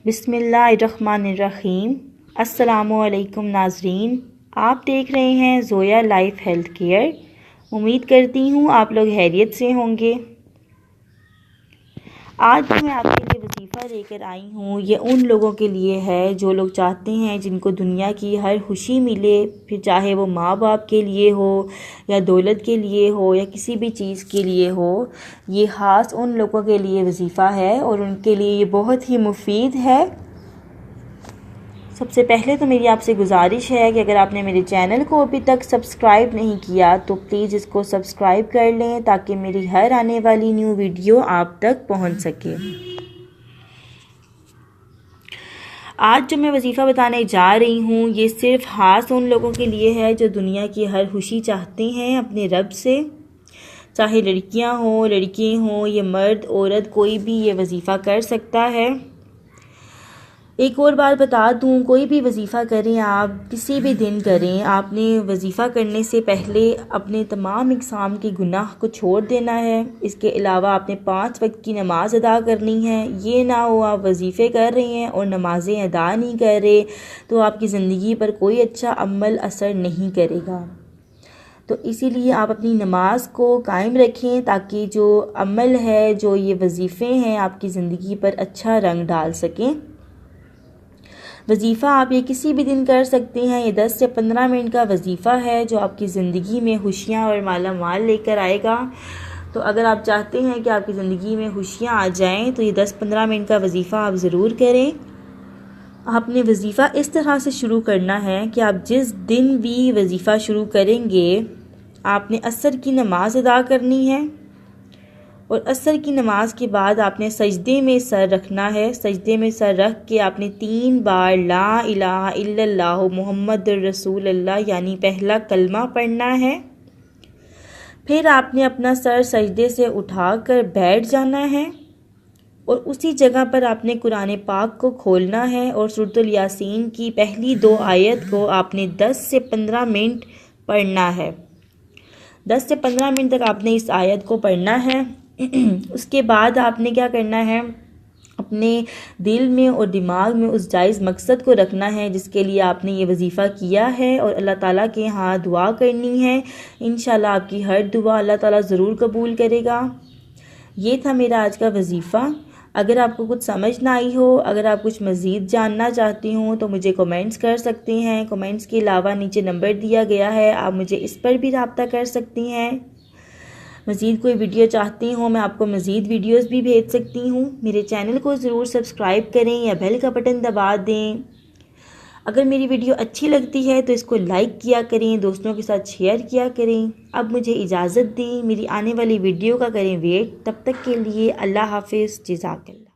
बिस्मिल्लाहिर्रहमानिर्रहीम। अस्सलामुअलैकुम नाज़रीन, आप देख रहे हैं ज़ोया लाइफ हेल्थ केयर। उम्मीद करती हूँ आप लोग खैरियत से होंगे। आज जो मैं आपके लिए वजीफ़ा लेकर आई हूँ ये उन लोगों के लिए है जो लोग चाहते हैं जिनको दुनिया की हर खुशी मिले, फिर चाहे वो माँ बाप के लिए हो या दौलत के लिए हो या किसी भी चीज़ के लिए हो। ये ख़ास उन लोगों के लिए वजीफ़ा है और उनके लिए ये बहुत ही मुफीद है। सबसे पहले तो मेरी आपसे गुजारिश है कि अगर आपने मेरे चैनल को अभी तक सब्सक्राइब नहीं किया तो प्लीज़ इसको सब्सक्राइब कर लें ताकि मेरी हर आने वाली न्यू वीडियो आप तक पहुंच सके। आज जो मैं वजीफ़ा बताने जा रही हूँ ये सिर्फ ख़ास उन लोगों के लिए है जो दुनिया की हर खुशी चाहते हैं अपने रब से। चाहे लड़कियाँ हों, लड़के हों, ये मर्द औरत कोई भी ये वजीफ़ा कर सकता है। एक और बात बता दूं, कोई भी वजीफ़ा करें आप किसी भी दिन करें, आपने वजीफ़ा करने से पहले अपने तमाम इक़साम के गुनाह को छोड़ देना है। इसके अलावा आपने 5 वक्त की नमाज़ अदा करनी है। ये ना हो आप वजीफ़े कर रहे हैं और नमाज़ें अदा नहीं कर रहे तो आपकी ज़िंदगी पर कोई अच्छा अमल असर नहीं करेगा। तो इसीलिए आप अपनी नमाज को कायम रखें ताकि जो अमल है, जो ये वजीफ़े हैं, आपकी ज़िंदगी पर अच्छा रंग डाल सकें। वजीफ़ा आप ये किसी भी दिन कर सकते हैं। ये 10 से 15 मिनट का वजीफ़ा है जो आपकी ज़िंदगी में खुशियाँ और माला माल लेकर आएगा। तो अगर आप चाहते हैं कि आपकी ज़िंदगी में खुशियाँ आ जाएं तो ये 10-15 मिनट का वजीफ़ा आप ज़रूर करें। आपने वजीफ़ा इस तरह से शुरू करना है कि आप जिस दिन भी वजीफ़ा शुरू करेंगे आपने असर की नमाज़ अदा करनी है और असर की नमाज के बाद आपने सजदे में सर रखना है। सजदे में सर रख के आपने 3 बार ला इलाहा इल्लल्लाह मुहम्मदुर रसूलुल्लाह यानी पहला कलमा पढ़ना है। फिर आपने अपना सर सजदे से उठाकर बैठ जाना है और उसी जगह पर आपने कुरान पाक को खोलना है और सूरतुल यासीन की पहली 2 आयत को आपने 10 से 15 मिनट पढ़ना है। 10 से 15 मिनट तक आपने इस आयत को पढ़ना है। उसके बाद आपने क्या करना है, अपने दिल में और दिमाग में उस जायज़ मकसद को रखना है जिसके लिए आपने ये वजीफ़ा किया है और अल्लाह ताला के यहाँ दुआ करनी है। इंशाल्लाह आपकी हर दुआ अल्लाह ताला ज़रूर कबूल करेगा। ये था मेरा आज का वजीफ़ा। अगर आपको कुछ समझ ना आई हो, अगर आप कुछ मज़ीद जानना चाहती हो तो मुझे कमेंट्स कर सकती हैं। कमेंट्स के अलावा नीचे नंबर दिया गया है, आप मुझे इस पर भी रब्ता कर सकती हैं। मज़ीद कोई वीडियो चाहती हूँ मैं आपको मज़ीद वीडियोस भी भेज सकती हूँ। मेरे चैनल को ज़रूर सब्सक्राइब करें या बेल का बटन दबा दें। अगर मेरी वीडियो अच्छी लगती है तो इसको लाइक किया करें, दोस्तों के साथ शेयर किया करें। अब मुझे इजाज़त दें, मेरी आने वाली वीडियो का करें वेट। तब तक के लिए अल्लाह हाफ़िज़, जज़ाकल्लाह।